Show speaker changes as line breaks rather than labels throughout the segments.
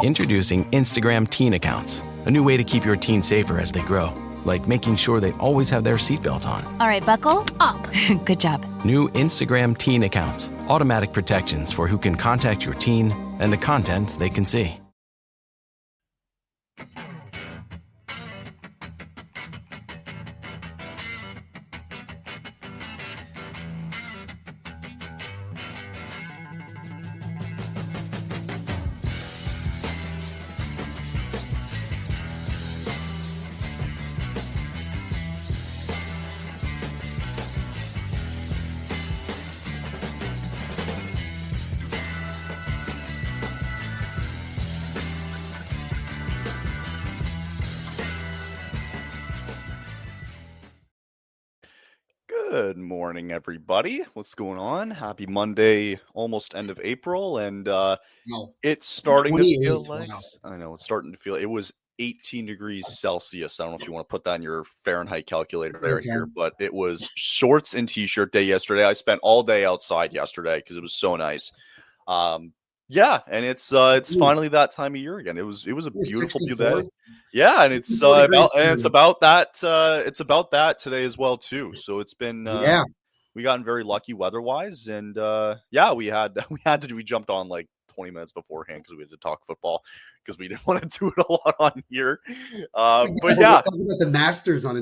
Introducing Instagram Teen Accounts, a new way to keep your teen safer as they grow, like making sure they always have their seatbelt on.
All right, buckle up. Good job.
New Instagram Teen Accounts, automatic protections for who can contact your teen and the content they can see.
Good morning, everybody. What's going on? Happy Monday, almost end of April, and it's starting to feel like I know it's starting to feel. It was 18 degrees Celsius. I don't know if you want to put that in your Fahrenheit calculator there here, but it was shorts and t-shirt day yesterday. I spent all day outside yesterday because it was so nice. Yeah, and it's finally that time of year again. It was a beautiful day. Yeah, and it's about that today as well too. So it's been we gotten very lucky weather-wise, and we jumped on like 20 minutes beforehand because we had to talk football because we didn't want to do it a lot on here. But
we're talking about the Masters on a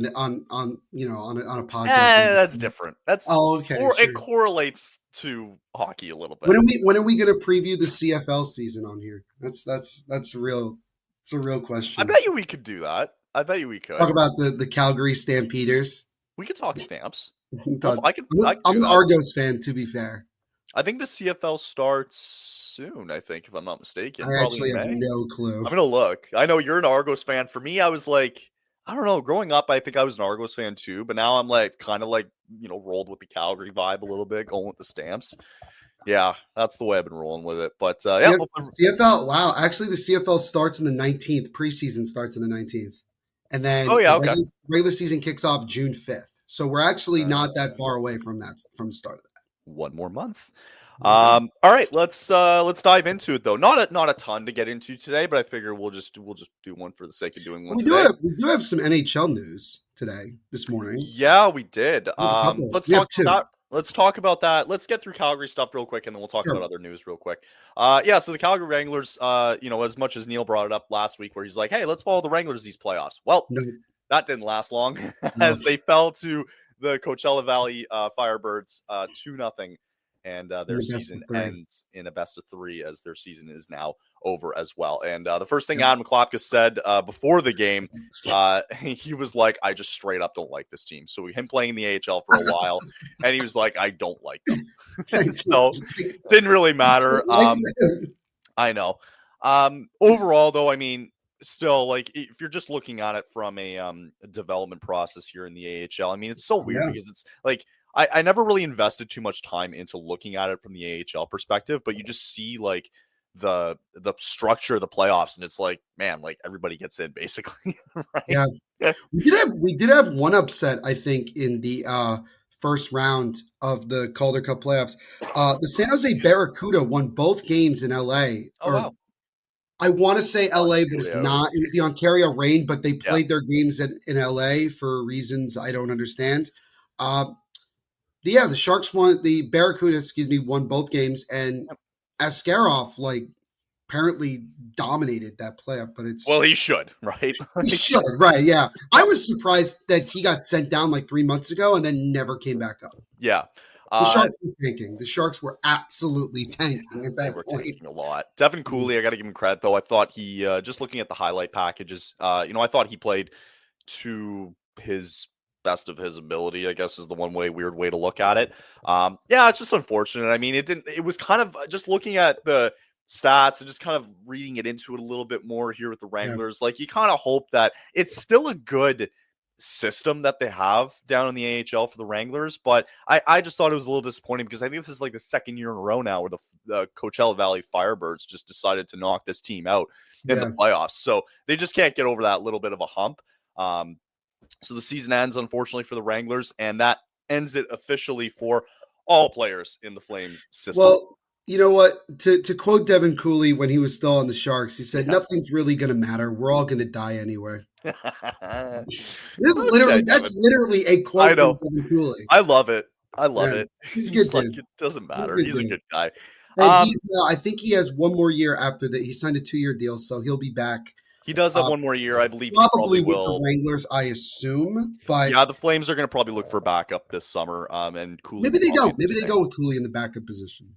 podcast.
That's different. That's
okay.
It correlates to hockey a little bit.
When are we going to preview the CFL season on here? That's real. It's a real question.
I bet you we could do that. I bet you we could
talk about the Calgary Stampeders.
We could talk Stamps.
I'm an Argos fan, to be fair.
I think the CFL starts soon, I think, if I'm not mistaken.
I actually have no clue.
I'm going to look. I know you're an Argos fan. For me, I was like, I don't know. Growing up, I think I was an Argos fan too. But now I'm like, kind of like, rolled with the Calgary vibe a little bit, going with the Stamps. Yeah, that's the way I've been rolling with it. But
CFL, wow. Actually, the CFL starts on the 19th. Preseason starts on the 19th. And then regular season kicks off June 5th. So we're actually not that far away from the start of that.
One more month. All right, let's dive into it though. Not a ton to get into today, but I figure we'll just do one for the sake of doing one.
We do have some NHL news this morning.
Yeah, we did. Let's talk about that. Let's get through Calgary stuff real quick, and then we'll talk about other news real quick. So the Calgary Wranglers, as much as Neil brought it up last week, where he's like, "Hey, let's follow the Wranglers these playoffs." Well, that didn't last long, as they fell to the Coachella Valley Firebirds 2-0, and their season ends in a best of 3, as their season is now over as well. And the first thing Adam Klopka said before the game, he was like, "I just straight up don't like this team." So him playing in the AHL for a while, and he was like, "I don't like them." So didn't really matter. I know. Overall, though, I mean, still, like, if you're just looking at it from a development process here in the AHL, I mean, it's so weird because it's like I never really invested too much time into looking at it from the AHL perspective, but you just see like the structure of the playoffs, and it's like, man, like everybody gets in basically. Right?
Yeah, we did have one upset, I think, in the first round of the Calder Cup playoffs. The San Jose Barracuda won both games in LA.
Wow.
I want to say LA, but it's not. It was the Ontario Reign, but they played their games in LA for reasons I don't understand. The Barracuda, won both games, and Askarov, apparently dominated that playoff, but
he should, right?
He should, right? Yeah, I was surprised that he got sent down 3 months ago and then never came back up.
Yeah,
the Sharks were tanking. The Sharks were absolutely tanking at that point.
Tanking a lot. Devin Cooley, I got to give him credit though. I thought he, just looking at the highlight packages, I thought he played to his best of his ability, I guess, is the weird way to look at it. It's just unfortunate. I mean, it was kind of just looking at the stats and just kind of reading it into it a little bit more here with the Wranglers. Like, you kind of hope that it's still a good system that they have down in the AHL for the Wranglers, but I just thought it was a little disappointing because I think this is like the second year in a row now where the Coachella Valley Firebirds just decided to knock this team out in the playoffs. So they just can't get over that little bit of a hump. So the season ends, unfortunately, for the Wranglers, and that ends it officially for all players in the Flames system.
Well, You know what? To quote Devin Cooley when he was still on the Sharks, he said, "Nothing's really going to matter. We're all going to die anyway." That's literally a quote from Devin Cooley.
I love it. I love it.
He's a good dude.
Like, it doesn't matter. He's a good guy.
And I think he has one more year after that. He signed a 2-year deal, so he'll be back.
He does have one more year, I believe.
Probably with
will.
The Wranglers, I assume. But
yeah, the Flames are going to probably look for backup this summer. And Cooley.
Maybe they don't. Maybe they go with Cooley in the backup position.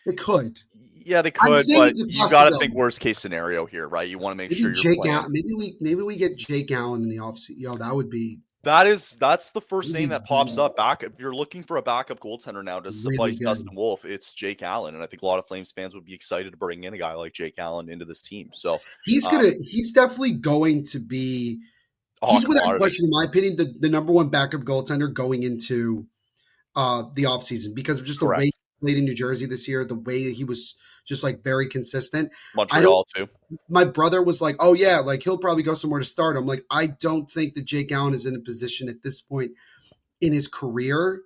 They could.
Yeah, they could, but you got to think worst case scenario here, right? You want to make sure you're playing.
Maybe we get Jake Allen in the offseason. Yo, that would be.
That's the first name that pops up. If you're looking for a backup goaltender now to suffice Dustin Wolf, it's Jake Allen, and I think a lot of Flames fans would be excited to bring in a guy like Jake Allen into this team. So
he's definitely going to be. He's without question, in my opinion, the number one backup goaltender going into the offseason because of just the way he played in New Jersey this year, the way he was just like very consistent.
Montreal too.
My brother was like, "Oh yeah, like he'll probably go somewhere to start." I'm like, I don't think that Jake Allen is in a position at this point in his career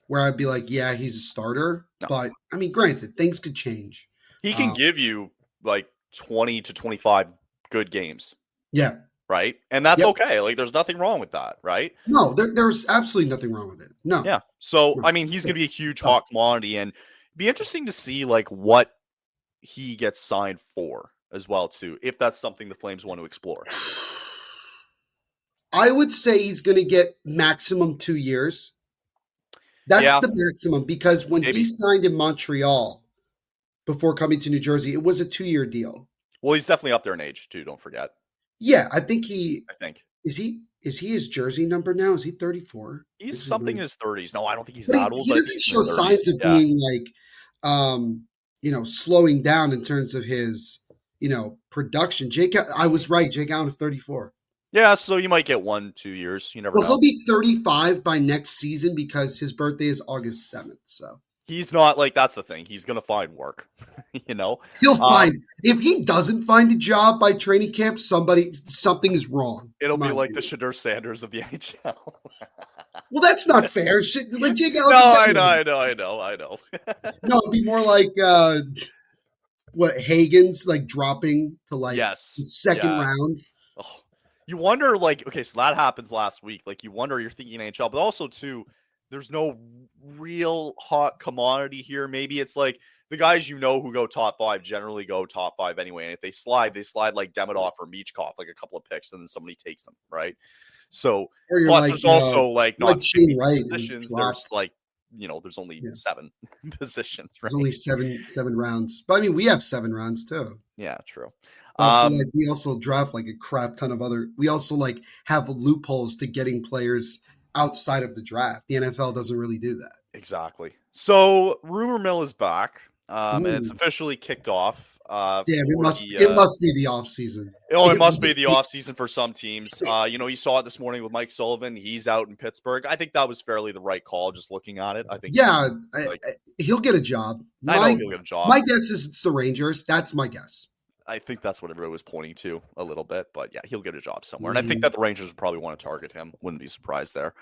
where I'd be like, "Yeah, he's a starter." No. But I mean, granted, things could change.
He can give you like 20 to 25 good games.
Yeah.
Right. And that's okay. Like there's nothing wrong with that. Right.
No, there's absolutely nothing wrong with it. No.
Yeah. So, I mean, he's going to be a huge hot commodity and be interesting to see like what he gets signed for as well too, if that's something the Flames want to explore.
I would say he's going to get maximum 2 years. That's the maximum because when he signed in Montreal before coming to New Jersey, it was a 2-year deal.
Well, he's definitely up there in age too. Don't forget.
Yeah, I think is he his jersey number now? Is he 34?
He's something in his 30s. No, I don't think he's that old.
He doesn't show signs of being like, slowing down in terms of his, production. I was right. Jake Allen is 34.
Yeah, so you might get 1-2 years. You never know.
He'll be 35 by next season because his birthday is August 7th. So
he's not like that's the thing. He's gonna find work.
He'll find if he doesn't find a job by training camp, something is wrong.
It'll be like the Shedeur Sanders of the NHL.
Well, that's not fair. Like Jake Allen.
No, I know.
No, it'd be more like Hagen's like dropping to like the second round.
Oh. You wonder, like, okay, so that happens last week. Like, you wonder, you're thinking NHL, but also too, there's no real hot commodity here. Maybe it's like the guys who go top 5 generally go top 5 anyway. And if they slide like Demidov or Michkov, like a couple of picks, and then somebody takes them, right? So plus there's also like not
Shane Wright
positions. There's like, there's only 7 positions. Right?
There's only seven rounds. But I mean, we have 7 rounds too.
Yeah, true.
We also draft like a crap ton of we also like have loopholes to getting players outside of the draft. The NFL doesn't really do that.
Exactly. So rumor mill is back. And it's officially kicked off.
Damn, it must be the off season.
Oh, it must be the off season for some teams. You saw it this morning with Mike Sullivan. He's out in Pittsburgh. I think that was fairly the right call. Just looking at it, I think.
Yeah, he'll get a job.
I know he'll get a job.
My guess is it's the Rangers. That's my guess.
I think that's what everybody was pointing to a little bit, but yeah, he'll get a job somewhere. And I think that the Rangers would probably want to target him. Wouldn't be surprised there.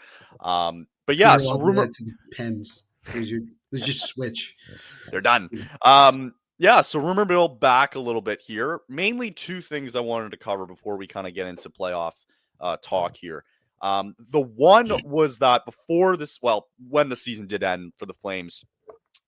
But yeah, so rumor
to the Pens. Let's just switch.
They're done. So rumor mill back a little bit here. Mainly 2 things I wanted to cover before we kind of get into playoff talk here. The one was that when the season did end for the Flames,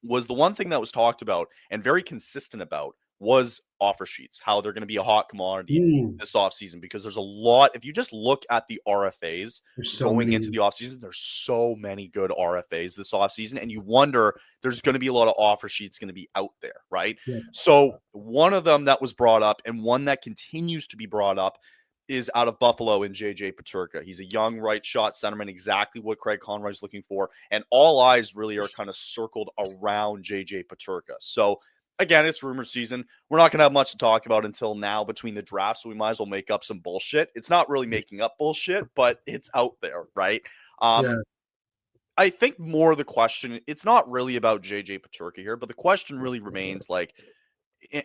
was the one thing that was talked about and very consistent about was offer sheets, how they're going to be a hot commodity this offseason, because there's a lot. If you just look at the RFAs going into the offseason, there's so many good RFAs this offseason, and you wonder, there's going to be a lot of offer sheets going to be out there, right? Yeah. So one of them that was brought up, and one that continues to be brought up, is out of Buffalo in JJ Peterka. He's a young right shot centerman, exactly what Craig Conroy's looking for, and all eyes really are kind of circled around JJ Peterka. So again, it's rumor season. We're not going to have much to talk about until now between the drafts, so we might as well make up some bullshit. It's not really making up bullshit, but it's out there, right? I think more the question, it's not really about JJ Peterka here, but the question really remains like,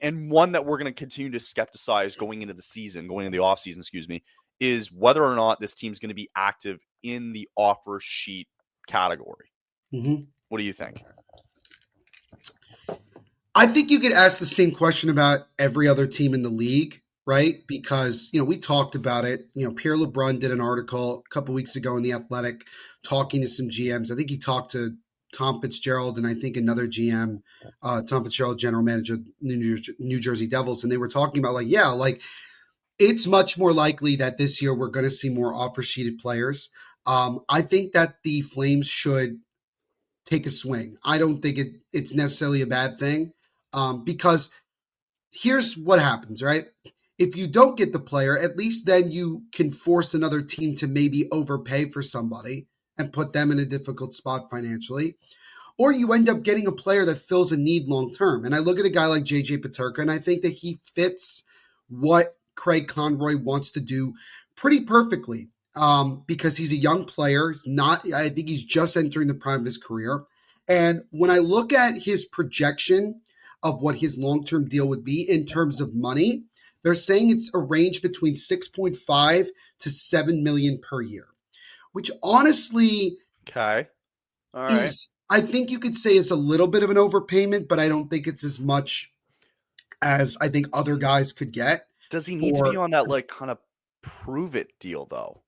and one that we're going to continue to skepticize going into the offseason, is whether or not this team's going to be active in the offer sheet category. Mm-hmm. What do you think?
I think you could ask the same question about every other team in the league, right? Because, we talked about it. Pierre LeBrun did an article a couple weeks ago in The Athletic talking to some GMs. I think he talked to Tom Fitzgerald and I think another GM, Tom Fitzgerald, general manager, New Jersey Devils. And they were talking about it's much more likely that this year we're going to see more offer-sheeted players. I think that the Flames should take a swing. I don't think it's necessarily a bad thing because here's what happens, right? If you don't get the player, at least then you can force another team to maybe overpay for somebody and put them in a difficult spot financially. Or you end up getting a player that fills a need long term. And I look at a guy like JJ Peterka, and I think that he fits what Craig Conroy wants to do pretty perfectly because he's a young player. I think he's just entering the prime of his career. And when I look at his projection of what his long-term deal would be in terms of money, they're saying it's a range between 6.5 to 7 million per year, which honestly is, I think you could say it's a little bit of an overpayment, but I don't think it's as much as I think other guys could get.
Does he need to be on that kind of prove it deal though?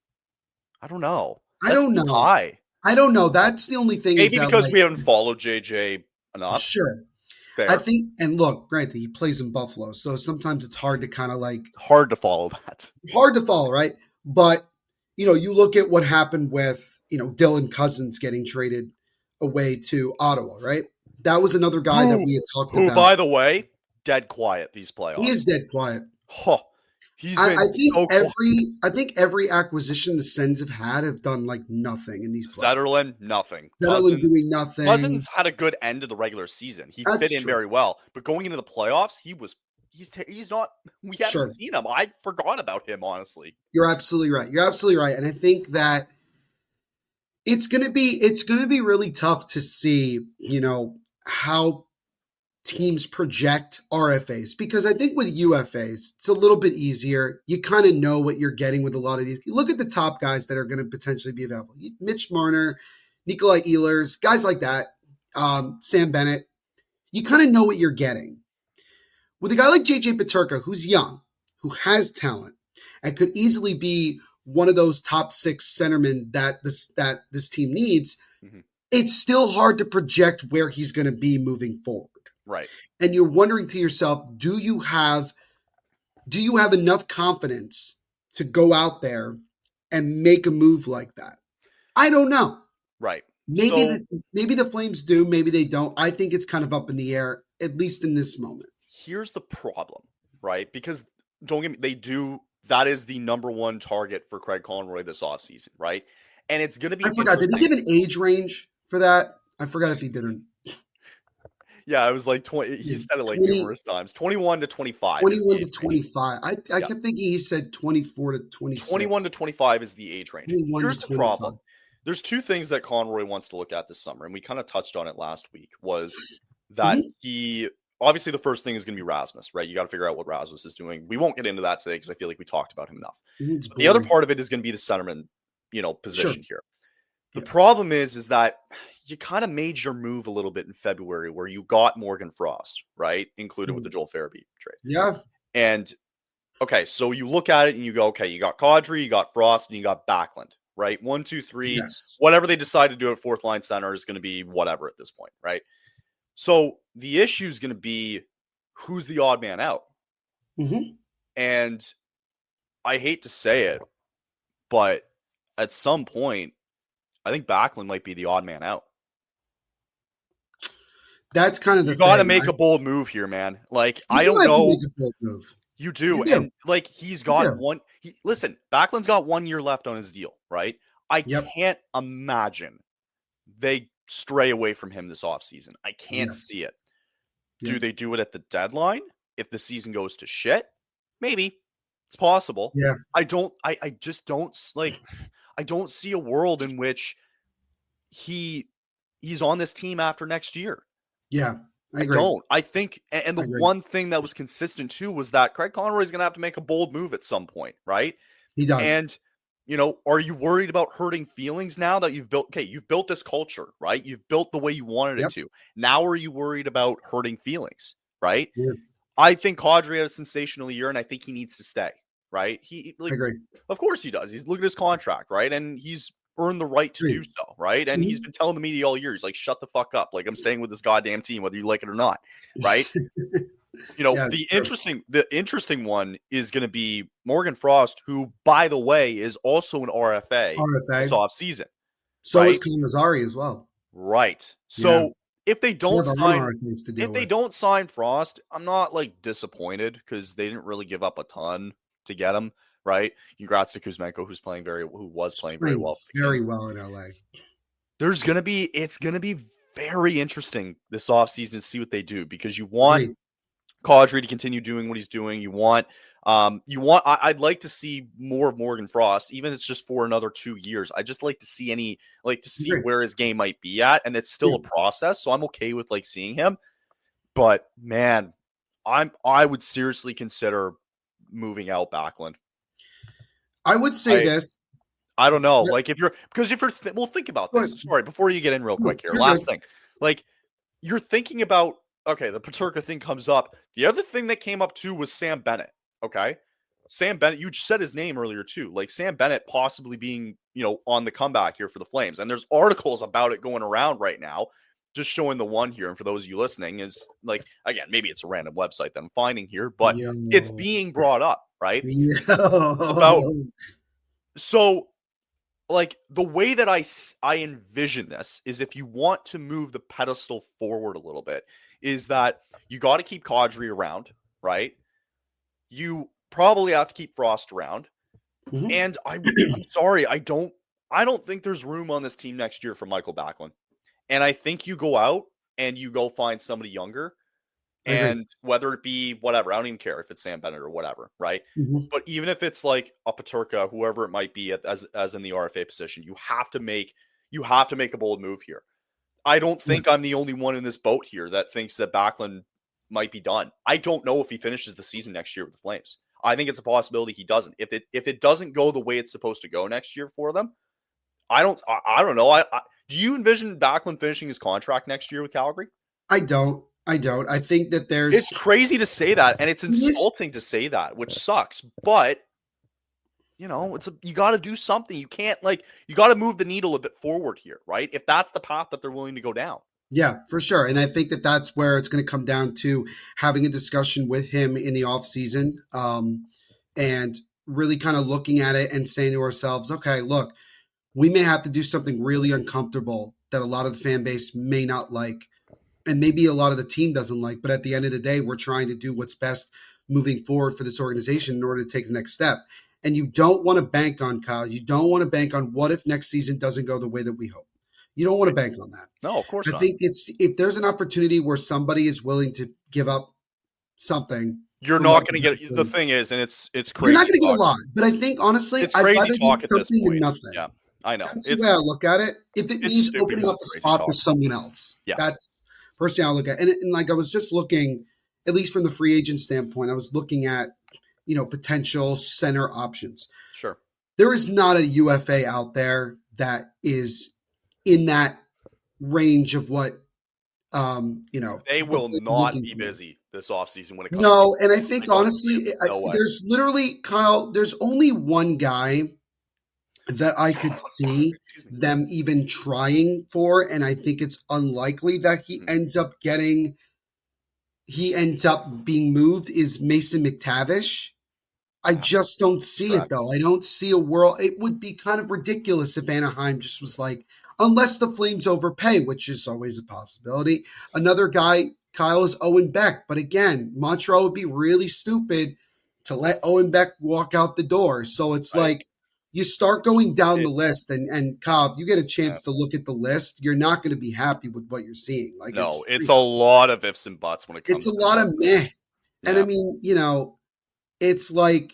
I don't know.
I don't know. I don't know. That's the only thing.
Maybe because we haven't followed JJ enough.
Sure. Fair. I think, and look, granted, he plays in Buffalo, so sometimes it's hard to kind of
hard to follow that.
Hard to follow, right? But you look at what happened with Dylan Cousins getting traded away to Ottawa, right? That was another guy that we had talked about.
Who, by the way, dead quiet these playoffs.
He is dead quiet.
Huh.
I think every acquisition the Sens have done nothing in these playoffs.
Zetterlund, nothing.
Zetterlund doing nothing.
Cousins had a good end of the regular season. He fit in very well, but going into the playoffs, he's not. We haven't seen him. I forgot about him, honestly.
You're absolutely right, and I think that it's gonna be really tough to see how teams project RFAs, because I think with UFAs, it's a little bit easier. You kind of know what you're getting with a lot of these. You look at the top guys that are going to potentially be available. Mitch Marner, Nikolai Ehlers, guys like that, Sam Bennett. You kind of know what you're getting. With a guy like JJ Peterka, who's young, who has talent, and could easily be one of those top 6 centermen that this team needs, it's still hard to project where he's going to be moving forward.
Right.
And you're wondering to yourself, do you have enough confidence to go out there and make a move like that? I don't know.
Right.
Maybe the Flames do, maybe they don't. I think it's kind of up in the air, at least in this moment.
Here's the problem, right? Because don't get me, that is the number one target for Craig Conroy this offseason, right? And it's going to be.
I forgot. Did he give an age range for that? I forgot if he did or not.
Yeah, it was 20. He said it numerous times. 21 to 25.
21 to 25. I kept thinking he said 24 to 26.
21 to 25 is the age range. Here's the problem. There's 2 things that Conroy wants to look at this summer, and we kind of touched on it last week, was that he obviously the first thing is going to be Rasmus, right? You got to figure out what Rasmus is doing. We won't get into that today because I feel like we talked about him enough. But the other part of it is going to be the centerman, position here. The problem is that you kind of made your move a little bit in February where you got Morgan Frost, right? Included with the Joel Farabee trade.
Yeah.
And, okay, so you look at it and you go, okay, you got Kadri, you got Frost, and you got Backlund, right? 1, 2, 3. Yes. Whatever they decide to do at 4th line center is going to be whatever at this point, right? So the issue is going to be who's the odd man out. And I hate to say it, but at some point, I think Backlund might be the odd man out.
That's kind of the
thing. You got to make a bold move here, man. I don't know.
Make a bold move.
You do. And he's got one. Listen, Backlund's got 1 year left on his deal, right? I can't imagine they stray away from him this offseason. I can't see it. Do they do it at the deadline? If the season goes to shit? Maybe. It's possible.
Yeah.
I just don't I don't see a world in which he's on this team after next year.
Yeah, I agree.
I think, and the one thing that was consistent too was that Craig Conroy is going to have to make a bold move at some point, right?
He does.
And, are you worried about hurting feelings now that you've built this culture, right? You've built the way you wanted it to. Now are you worried about hurting feelings? right?
Yeah.
I think Kadri had a sensational year, and I think he needs to stay, right?
I agree.
Of course he does. He's look at his contract, right? And he's earned the right to do so, right? And he's been telling the media all year, he's like, shut the fuck up. Like, I'm staying with this goddamn team, whether you like it or not, right? The interesting one is going to be Morgan Frost, who, by the way, is also an RFA. This offseason.
So is Kalazari as well.
Right. So if they don't sign Frost, I'm not like disappointed because they didn't really give up a ton to get him. Right. Congrats to Kuzmenko, who was playing very well.
Very well in LA.
It's gonna be very interesting this offseason to see what they do, because you want Kadri to continue doing what he's doing. I'd like to see more of Morgan Frost, even if it's just for another 2 years. I just like to see where his game might be at, and it's still a process. So I'm okay with like seeing him, but man, I would seriously consider moving out Backlund.
I would say this.
I don't know. Like think about this. Sorry, before you get in real quick here. Last thing. Like, you're thinking about, okay, the Peterka thing comes up. The other thing that came up too was Sam Bennett. Okay. Sam Bennett, you said his name earlier too. Like, Sam Bennett possibly being, on the comeback here for the Flames. And there's articles about it going around right now. Just showing the one here. And for those of you listening, is like, again, maybe it's a random website that I'm finding here, but it's being brought up, right? So, like, the way that I envision this is, if you want to move the pedestal forward a little bit, is that you got to keep Kadri around, right? You probably have to keep Frost around. Mm-hmm. And I'm sorry, I don't think there's room on this team next year for Michael Backlund. And I think you go out and you go find somebody younger. And whether it be whatever, I don't even care if it's Sam Bennett or whatever, right? Mm-hmm. But even if it's like a Peterka, whoever it might be, as in the RFA position, you have to make a bold move here. I don't think I'm the only one in this boat here that thinks that Backlund might be done. I don't know if he finishes the season next year with the Flames. I think it's a possibility he doesn't. If it doesn't go the way it's supposed to go next year for them, I don't know. Do you envision Backlund finishing his contract next year with Calgary?
I don't. I think that
it's crazy to say that, and it's insulting to say that, which sucks. But you got to do something. You can't you got to move the needle a bit forward here, right? If that's the path that they're willing to go down.
Yeah, for sure. And I think that that's where it's going to come down to having a discussion with him in the off season, and really kind of looking at it and saying to ourselves, okay, look, we may have to do something really uncomfortable that a lot of the fan base may not like. And maybe a lot of the team doesn't like, but at the end of the day, we're trying to do what's best moving forward for this organization in order to take the next step. And you don't want to bank on, Kyle. You don't want to bank on what if next season doesn't go the way that we hope. You don't want to bank on that.
No, of course not.
I think if there's an opportunity where somebody is willing to give up something.
You're not going to get the thing is, and it's crazy.
You're not going to get a lot. But I think, honestly, I'd rather get something than nothing.
Yeah, I know.
That's the way I look at it. If it means opening up a spot for someone else, that's first thing I'll look at. And like, I was just looking, at least from the free agent standpoint, I was looking at, potential center options.
Sure.
There is not a UFA out there that is in that range of what,
they will not be busy this offseason when it comes
to and I think, honestly, there's literally, Kyle, there's only one guy that I could see them even trying for, and I think it's unlikely that he ends up being moved, is Mason McTavish. I just don't see it, though. I don't see a world. It would be kind of ridiculous if Anaheim just was like, unless the Flames overpay, which is always a possibility. Another guy, Kyle, is Owen Beck. But again, Montreal would be really stupid to let Owen Beck walk out the door. So it's like, you start going down the list, and Kyle, if you get a chance to look at the list, you're not going to be happy with what you're seeing. Like,
it's a lot of ifs and buts when it comes.
It's a lot of meh, and I mean, it's like,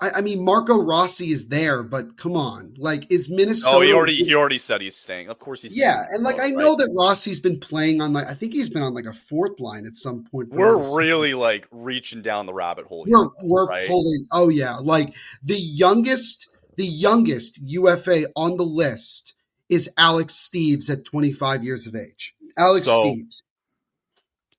I mean, Marco Rossi is there, but come on, like, is Minnesota?
Oh, he already said he's staying. Of course he's.
Yeah, and like, I know that Rossi's been playing on, like, I think he's been on like a fourth line at some point.
We're really like reaching down the rabbit hole.
We're pulling. Oh yeah, like the youngest UFA on the list is Alex Steves at 25 years of age. Steves.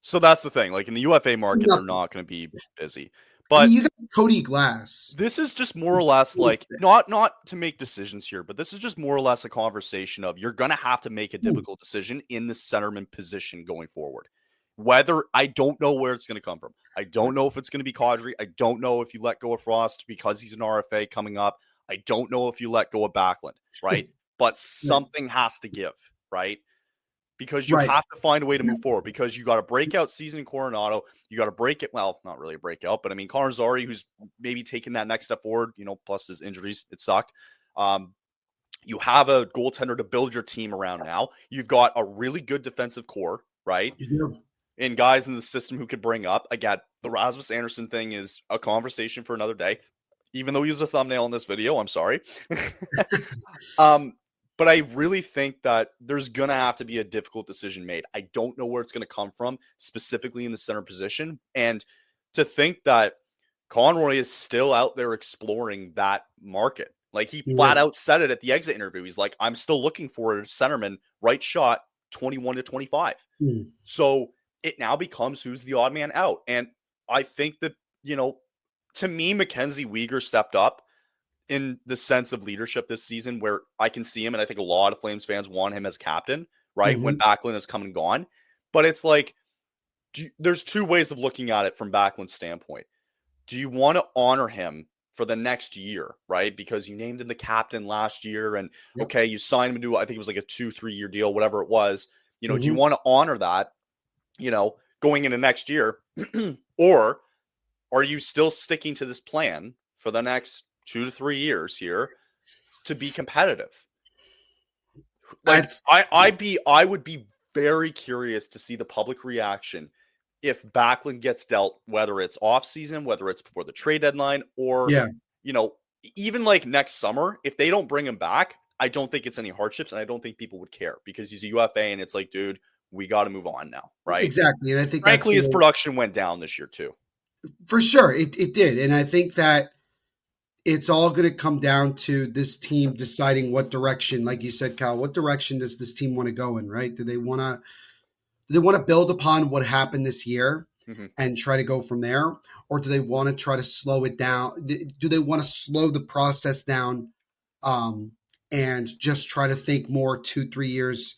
So that's the thing. Like in the UFA market, they're not going to be busy. But
I mean, you got Cody Glass.
This is just more or less like not to make decisions here, but this is just more or less a conversation of you're going to have to make a difficult decision in the centerman position going forward. Whether I don't know where it's going to come from. I don't know if it's going to be Kadri. I don't know if you let go of Frost because he's an RFA coming up. I don't know if you let go of Backlund, right? But something has to give, right? Because you have to find a way to move forward because you got a breakout season in Coronado. You got to break it. Well, not really a breakout, but I mean, Connor Zary, who's maybe taking that next step forward, plus his injuries, it sucked. You have a goaltender to build your team around now. You've got a really good defensive core, right?
You do.
And guys in the system who could bring up. Again, the Rasmus Andersson thing is a conversation for another day. Even though he's a thumbnail in this video, I'm sorry. But I really think that there's going to have to be a difficult decision made. I don't know where it's going to come from, specifically in the center position. And to think that Conroy is still out there exploring that market. Like he flat out said it at the exit interview. He's like, I'm still looking for a centerman, right shot, 21 to 25. So it now becomes who's the odd man out. And I think that, to me, Mackenzie Weegar stepped up in the sense of leadership this season where I can see him. And I think a lot of Flames fans want him as captain, right? When Backlund has come and gone. But it's like, there's two ways of looking at it from Backlund's standpoint. Do you want to honor him for the next year, right? Because you named him the captain last year and okay, you signed him to, I think it was like a 2-3 year deal, whatever it was, do you want to honor that, going into next year? Or are you still sticking to this plan for the next 2 to 3 years here to be competitive? Like I would be very curious to see the public reaction if Backlund gets dealt, whether it's off season, whether it's before the trade deadline, or even like next summer. If they don't bring him back, I don't think it's any hardships, and I don't think people would care because he's a UFA, and it's like, dude, we got to move on now, right?
Exactly, and I think
frankly his production went down this year too.
For sure, it did, and I think that it's all going to come down to this team deciding what direction, like you said, Kyle, what direction does this team want to go in, right? Do they want to build upon what happened this year and try to go from there? Or do they want to try to slow it down? Do they want to slow the process down and just try to think more 2-3 years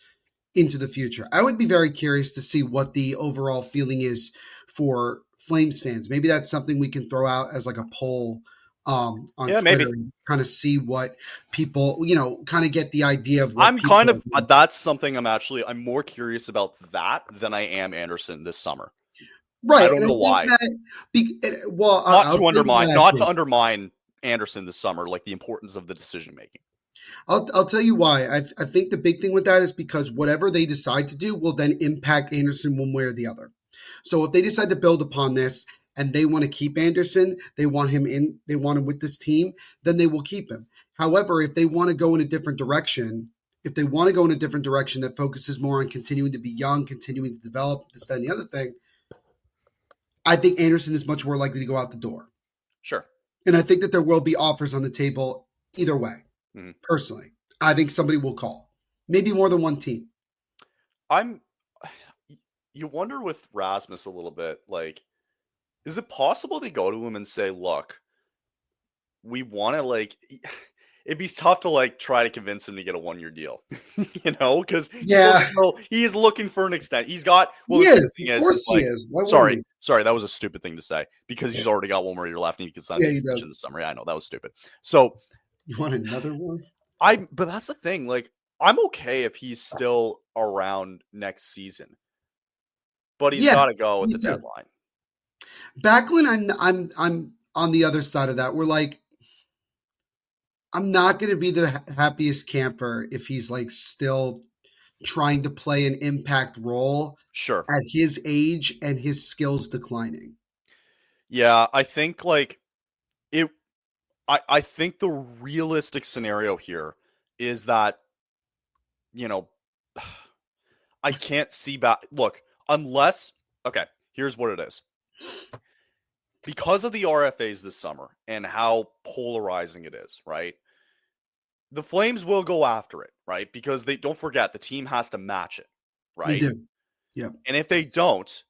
into the future? I would be very curious to see what the overall feeling is for Flames fans. Maybe that's something we can throw out as like a poll on Twitter,
maybe,
and kind of see what people, kind of get the idea of what
that's something I'm more curious about that than I am Andersson this summer.
Right.
I don't know why. Not to undermine Andersson this summer, like the importance of the decision making.
I'll tell you why. I think the big thing with that is because whatever they decide to do will then impact Andersson one way or the other. So if they decide to build upon this and they want to keep Andersson, they want him with this team, then they will keep him. However, if they want to go in a different direction, that focuses more on continuing to be young, continuing to develop, this, that, and the other thing, I think Andersson is much more likely to go out the door.
Sure.
And I think that there will be offers on the table either way. Personally, I think somebody will call. Maybe more than one team.
You wonder with Rasmus a little bit, like, is it possible they go to him and say, look, we want to, it'd be tough to try to convince him to get a 1-year deal, because he's looking for an extent. He's got,
well, he is. Of course he is.
Sorry, that was a stupid thing to say because he's already got 1 more year left and he can sign an extension this summer. Yeah, I know that was stupid. So
you want another one?
But that's the thing. I'm okay if he's still around next season, but he's got to go at the deadline.
Backlund, I'm on the other side of that. We're I'm not going to be the happiest camper if he's still trying to play an impact role.
Sure.
At his age and his skills declining.
Yeah, I think I think the realistic scenario here is that, I can't see look, unless, okay, here's what it is. Because of the RFAs this summer and how polarizing it is, right? The Flames will go after it, right? Because don't forget, the team has to match it, right?
They do. Yeah.
And if they don't,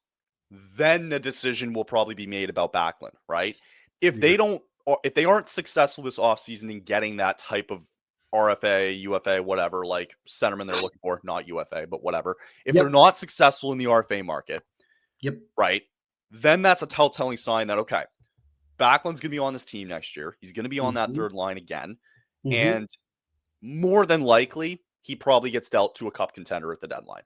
then the decision will probably be made about Backlund, right? If they aren't successful this offseason in getting that type of RFA, UFA, whatever, like centerman they're looking for, not UFA, but whatever. If they're not successful in the RFA market, right, then that's a telltale sign that, okay, Backlund's going to be on this team next year. He's going to be on that third line again. And more than likely, he probably gets dealt to a cup contender at the deadline.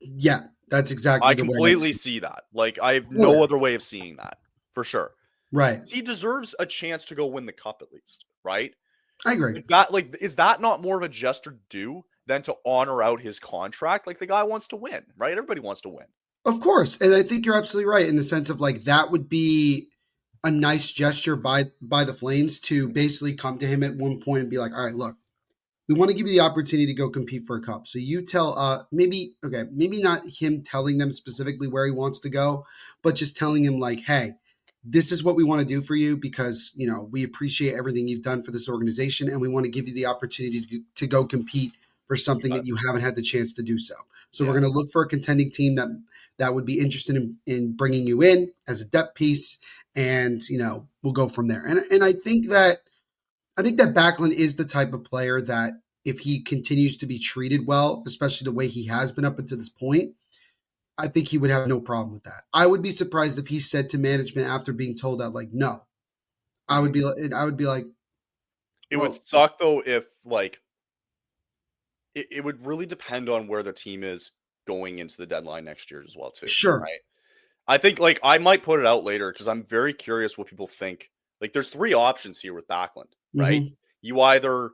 Yeah, that's exactly
I completely see that. Like, I have no other way of seeing that, for sure.
Right.
He deserves a chance to go win the cup at least, right?
I agree.
Is that not more of a gesture due than to honor out his contract? Like, the guy wants to win, right? Everybody wants to win.
Of course. And I think you're absolutely right in the sense of, like, that would be a nice gesture by the Flames to basically come to him at one point and be like, all right, look, we want to give you the opportunity to go compete for a cup. So you tell, maybe not him telling them specifically where he wants to go, but just telling him, like, hey, this is what we want to do for you because, you know, we appreciate everything you've done for this organization and we want to give you the opportunity to go compete for something that you haven't had the chance to do so. So we're going to look for a contending team that would be interested in bringing you in as a depth piece, and, you know, we'll go from there. And I think that Backlund is the type of player that if he continues to be treated well, especially the way he has been up until this point, I think he would have no problem with that. I would be surprised if he said to management after being told that, like, no. I would be like,
it would suck though if, like, it would really depend on where the team is going into the deadline next year as well too.
Sure.
Right. I think, like, I might put it out later because I'm very curious what people think. Like, there's three options here with Backlund, right? You either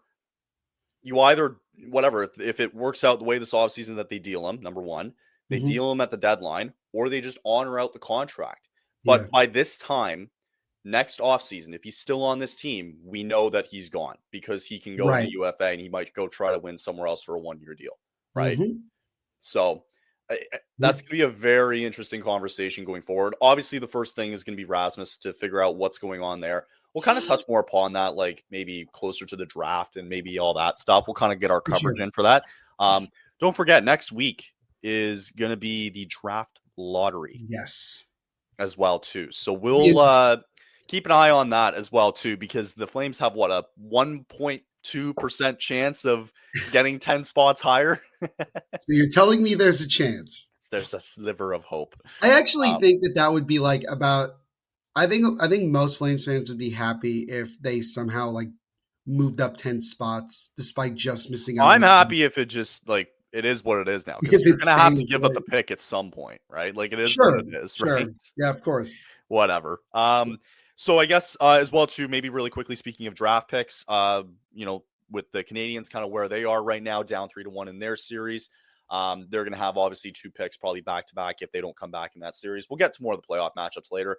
whatever, if it works out the way this offseason that they deal him, number one, they deal him at the deadline, or they just honor out the contract. But by this time, next offseason, if he's still on this team, we know that he's gone because he can go to UFA and he might go try to win somewhere else for a 1-year deal, right? So that's going to be a very interesting conversation going forward. Obviously, the first thing is going to be Rasmus to figure out what's going on there. We'll kind of touch more upon that, like maybe closer to the draft and maybe all that stuff. We'll kind of get our coverage in for that. Don't forget, next week is going to be the draft lottery.
Yes.
As well, too. So we'll keep an eye on that as well, too, because the Flames have, what, a 1.2% chance of getting 10 spots higher?
So you're telling me there's a chance?
There's a sliver of hope.
I actually think that would be like about – I think most Flames fans would be happy if they somehow, like, moved up 10 spots despite just missing out.
I'm happy if it just, like, it is what it is now. Because you're going to have to give up the pick at some point, right? Like, it is what it is, right?
Yeah, of course.
Whatever. So I guess as well, too, maybe really quickly, speaking of draft picks, you know, with the Canadians kind of where they are right now, down 3-1 in their series. They're going to have obviously 2 picks probably back-to-back if they don't come back in that series. We'll get to more of the playoff matchups later.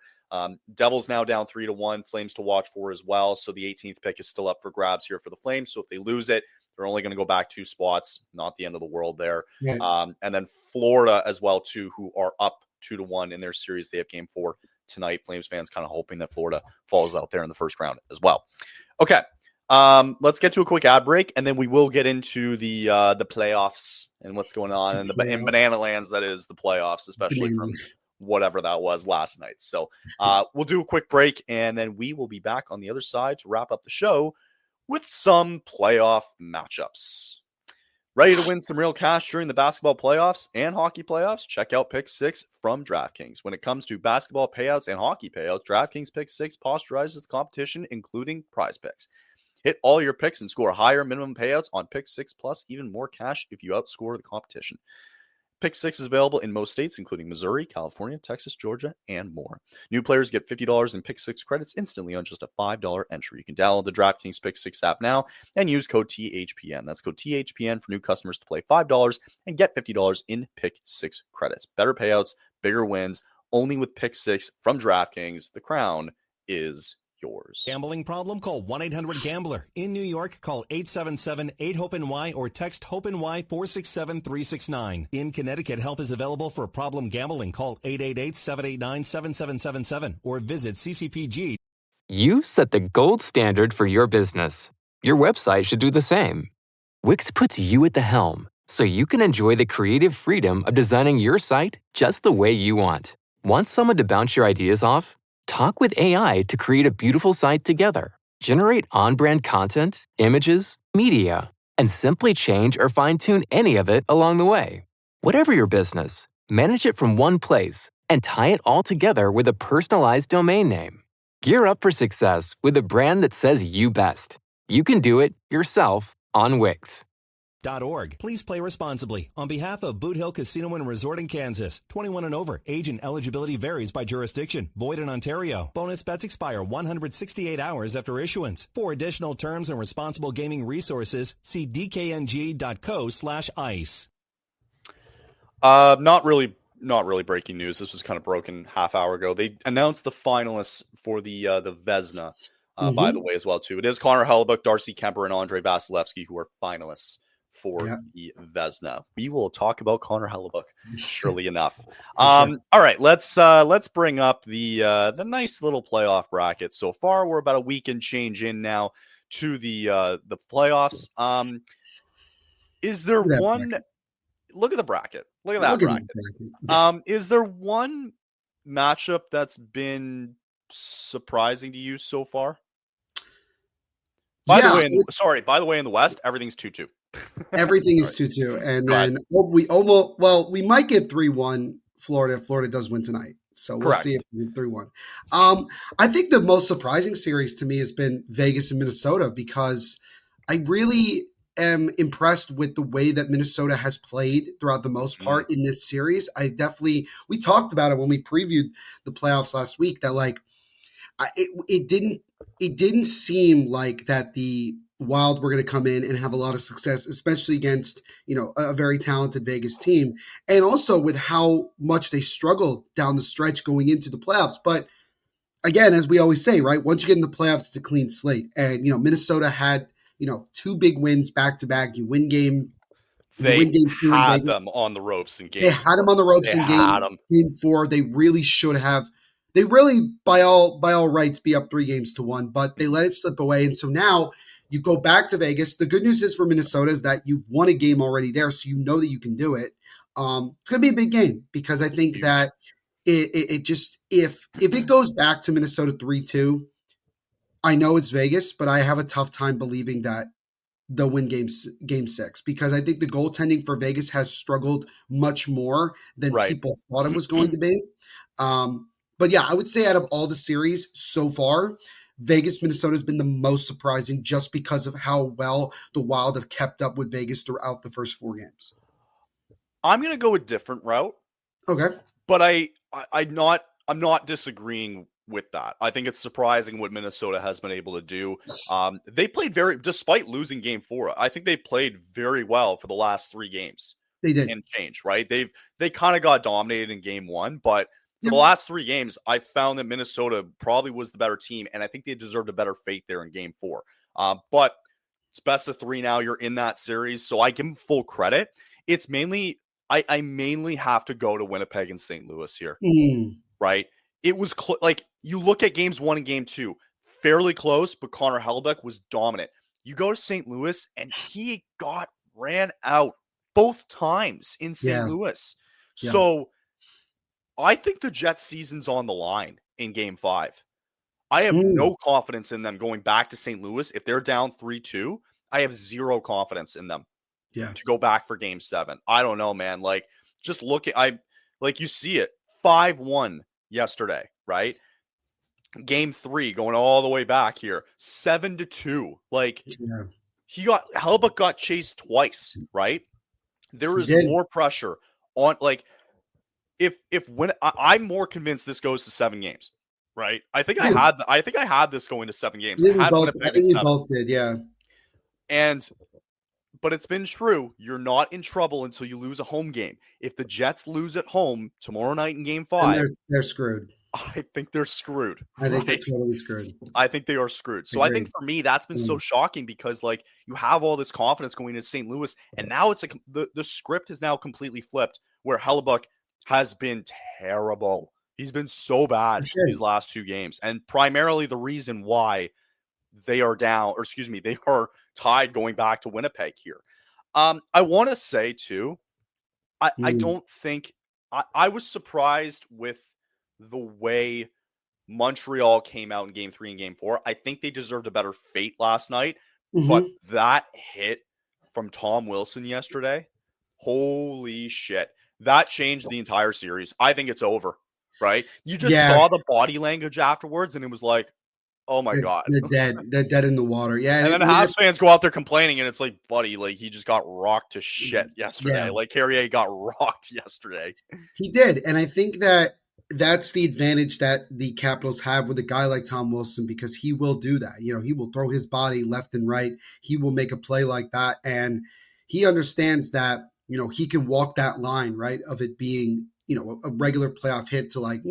Devils now down 3-1, Flames to watch for as well. So the 18th pick is still up for grabs here for the Flames. So if they lose it, they're only going to go back 2 spots. Not the end of the world there. Yeah. And then Florida as well, too, who are up 2-1 in their series. They have game 4 tonight. Flames fans kind of hoping that Florida falls out there in the first round as well. Okay. Let's get to a quick ad break, and then we will get into the playoffs and what's going on in Banana Lands. That is the playoffs, especially from whatever that was last night. So we'll do a quick break, and then we will be back on the other side to wrap up the show with some playoff matchups. Ready to win some real cash during the basketball playoffs and hockey playoffs? Check out Pick 6 from DraftKings. When it comes to basketball payouts and hockey payouts, DraftKings Pick 6 posterizes the competition, including prize picks. Hit all your picks and score higher minimum payouts on Pick 6 plus even more cash if you outscore the competition. Pick 6 is available in most states, including Missouri, California, Texas, Georgia, and more. New players get $50 in Pick 6 credits instantly on just a $5 entry. You can download the DraftKings Pick 6 app now and use code THPN. That's code THPN for new customers to play $5 and get $50 in Pick 6 credits. Better payouts, bigger wins, only with Pick 6 from DraftKings. The crown is yours.
Gambling problem? Call 1-800-GAMBLER. In New York, call 877-8-HOPE-NY or text HOPE-NY 467-369. In Connecticut, help is available for problem gambling. Call 888-789-7777 or visit ccpg.
You set the gold standard for your business. Your website should do the same. Wix puts you at the helm so you can enjoy the creative freedom of designing your site just the way you want. Want someone to bounce your ideas off? Talk with AI to create a beautiful site together. Generate on-brand content, images, media, and simply change or fine-tune any of it along the way. Whatever your business, manage it from one place and tie it all together with a personalized domain name. Gear up for success with a brand that says you best. You can do it yourself on Wix.
.org. Please play responsibly. On behalf of Boot Hill Casino and Resort in Kansas, 21 and over. Age and eligibility varies by jurisdiction. Void in Ontario. Bonus bets expire 168 hours after issuance. For additional terms and responsible gaming resources, see dkng.co/ice.
Not really breaking news. This was kind of broken half hour ago. They announced the finalists for the Vezina, by the way, as well too. It is Connor Hellebuyck, Darcy Kemper, and Andrei Vasilevsky who are finalists for the Vezina. We will talk about Connor Hellebuyck surely enough. All right, let's bring up the nice little playoff bracket. So far, we're about a week and change in now to the playoffs. Is there one? Bracket. Look at the bracket. Look at that bracket. Is there one matchup that's been surprising to you so far? By the way, in the West, everything's 2-2.
Everything is 2-2, and then we might get 3-1 Florida if Florida does win tonight. So we'll see if we get 3-1. I think the most surprising series to me has been Vegas and Minnesota, because I really am impressed with the way that Minnesota has played throughout the most part in this series. We talked about it when we previewed the playoffs last week, that it didn't seem like that the Wild were going to come in and have a lot of success, especially against, a very talented Vegas team, and also with how much they struggled down the stretch going into the playoffs. But again, as we always say, right, once you get in the playoffs, it's a clean slate. And, Minnesota had, 2 big wins back to back. You win game 2 in Vegas.
Them on the ropes in game.
They had them on the ropes in game 4. They really should have. They really, by all rights, be up 3-1, but they let it slip away. And so now you go back to Vegas. The good news is for Minnesota is that you've won a game already there, so you know that you can do it. It's going to be a big game, because I think that it just, if it goes back to Minnesota 3-2, I know it's Vegas, but I have a tough time believing that they'll win game 6, because I think the goaltending for Vegas has struggled much more than people thought it was going to be. But yeah, I would say out of all the series so far, Vegas, Minnesota has been the most surprising, just because of how well the Wild have kept up with Vegas throughout the first 4 games.
I'm going to go a different route.
Okay.
But I'm not disagreeing with that. I think it's surprising what Minnesota has been able to do. They played despite losing game 4, I think they played very well for the last 3 games.
They did.
And change, right? They kind of got dominated in game 1, but for the last 3 games, I found that Minnesota probably was the better team, and I think they deserved a better fate there in game 4. But it's best of 3 now. You're in that series, so I give them full credit. It's mainly, I mainly have to go to Winnipeg and St. Louis here, right? It was you look at games 1 and game 2, fairly close, but Connor Hellebuyck was dominant. You go to St. Louis, and he got ran out both times in St. Louis.
Yeah.
So I think the Jets' season's on the line in game 5. I have no confidence in them going back to St. Louis. If they're down 3-2, I have zero confidence in them to go back for game 7. I don't know, man. Just look at, you see it, 5-1 yesterday, right? Game 3 going all the way back here, 7-2. Hellebuyck got chased twice, right? There is more pressure on, I'm more convinced this goes to 7 games, right? I think I had this going to 7 games.
I think we both did, yeah.
But it's been true. You're not in trouble until you lose a home game. If the Jets lose at home tomorrow night in game 5,
they're screwed.
I think they're screwed.
I think they're totally screwed.
I think they are screwed. So I think for me, that's been so shocking, because you have all this confidence going into St. Louis, and now it's the script is now completely flipped, where Hellebuyck has been terrible. He's been so bad these last 2 games, and primarily the reason why they are down, they are tied going back to Winnipeg here. I want to say too, I don't think I was surprised with the way Montreal came out in game 3 and game 4. I think they deserved a better fate last night. But that hit from Tom Wilson yesterday, holy shit. That changed the entire series. I think it's over, right? You just saw the body language afterwards, and it was like, oh my God.
They're dead. They're dead in the water. Yeah.
And then Habs fans go out there complaining, and it's like, buddy, like he just got rocked to shit yesterday. Yeah. Like Carrier got rocked yesterday.
He did. And I think that's the advantage that the Capitals have with a guy like Tom Wilson, because he will do that. You know, he will throw his body left and right. He will make a play like that. And he understands that, you know, he can walk that line, right, of it being, you know, a regular playoff hit to like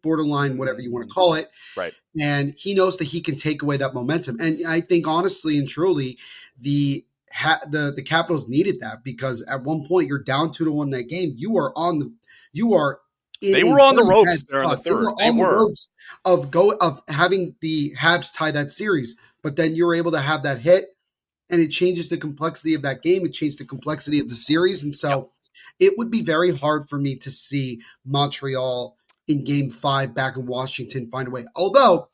borderline, whatever you want to call it.
Right.
And he knows that he can take away that momentum. And I think honestly and truly, the Capitals needed that, because at one point you're down 2-1 that game. They were on the ropes there in the third. They were on the ropes of having the Habs tie that series. But then you're able to have that hit, and it changes the complexity of that game. It changed the complexity of the series. And so it would be very hard for me to see Montreal in game 5 back in Washington find a way. Although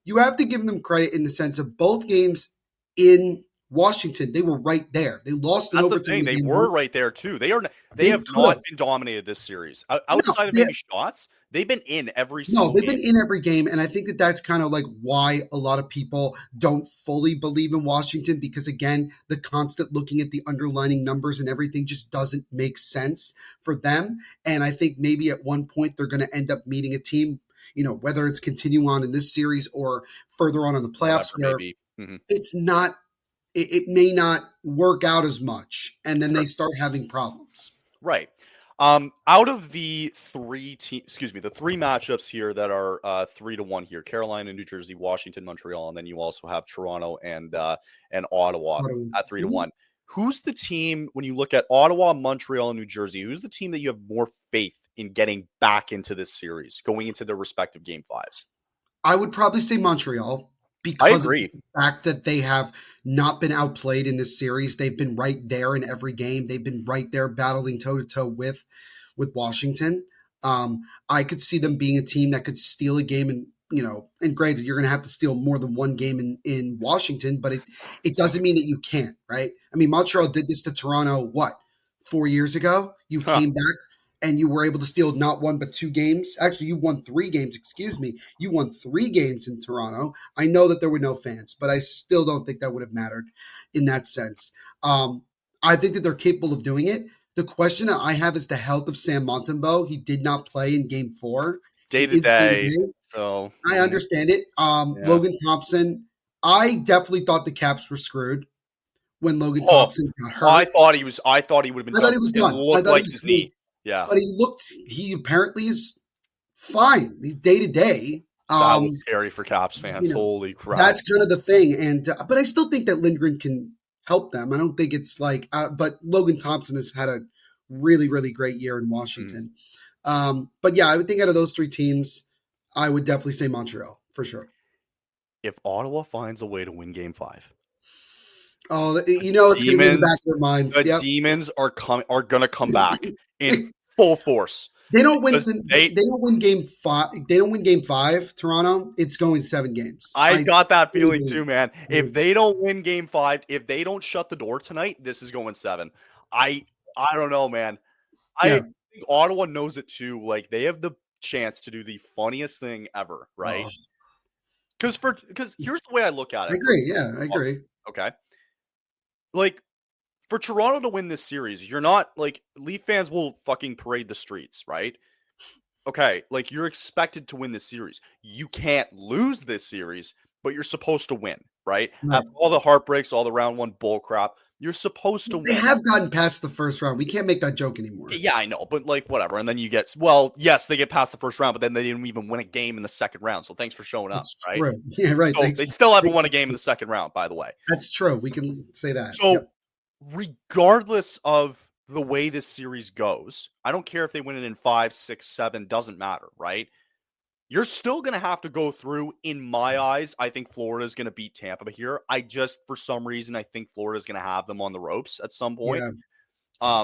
you have to give them credit in the sense of both games in Washington, they were right there. They lost in overtime.
They were right there too. They have not been dominated this series. Outside of maybe shots, they've been in every single
game. Been in every game, and I think that that's kind of like why a lot of people don't fully believe in Washington, because again, the constant looking at the underlining numbers and everything just doesn't make sense for them. And I think maybe at one point they're going to end up meeting a team, you know, whether it's continuing on in this series or further on in the playoffs, where it's not. It may not work out as much, and then they start having problems.
Right. Out of the three matchups here that are 3-1 here: Carolina, New Jersey, Washington, Montreal, and then you also have Toronto and Ottawa at 3-1. Who's the team, when you look at Ottawa, Montreal, and New Jersey, who's the team that you have more faith in getting back into this series, going into their respective game 5s?
I would probably say Montreal. Because of the fact that they have not been outplayed in this series. They've been right there in every game. They've been right there battling toe-to-toe with Washington. I could see them being a team that could steal a game, and, you know, and granted, you're going to have to steal more than one game in Washington, but it doesn't mean that you can't, right? I mean, Montreal did this to Toronto, 4 years ago? You came back and you were able to steal not one but 2 games. Actually, you won 3 games, You won 3 games in Toronto. I know that there were no fans, but I still don't think that would have mattered in that sense. I think that they're capable of doing it. The question that I have is the health of Sam Montembeault. He did not play in game 4.
Day to day. So
I understand it. Logan Thompson, I definitely thought the Caps were screwed when Logan Thompson got hurt.
I thought he would have been done.
I thought he was done.
It looked like his knee. Yeah.
But he apparently is fine. He's day to day.
That was scary for Caps fans. You know, holy crap.
That's kind of the thing. And but I still think that Lindgren can help them. I don't think it's like but Logan Thompson has had a really, really great year in Washington. But yeah, I would think out of those 3 teams, I would definitely say Montreal for sure.
If Ottawa finds a way to win game 5.
Oh, you know it's going to be in the back of their minds.
The Demons are going to come back in full force.
They don't win. They don't win game 5. They don't win game 5. Toronto. It's going 7 games.
I got that feeling too, man. If they don't win game 5, if they don't shut the door tonight, this is going 7. I don't know, man. I think Ottawa knows it too. Like, they have the chance to do the funniest thing ever, right? Because here's the way I look at it.
I agree. Yeah, I agree.
Okay. Like, for Toronto to win this series, you're not like Leaf fans will fucking parade the streets, right? Okay, like you're expected to win this series. You can't lose this series, but you're supposed to win, right? After all the heartbreaks, all the round 1 bull crap, you're supposed to win.
They have gotten past the first round. We can't make that joke anymore.
Yeah, I know, but like whatever. And then you get yes, they get past the first round, but then they didn't even win a game in the second round. So thanks for showing up, right?
True. Yeah, right.
So they still haven't won a game in the second round, by the way.
That's true. We can say that.
So regardless of the way this series goes, I don't care if they win it in 5, 6, 7, doesn't matter, right? You're still going to have to go through, in my eyes, I think Florida is going to beat Tampa here. For some reason, I think Florida is going to have them on the ropes at some point. Yeah.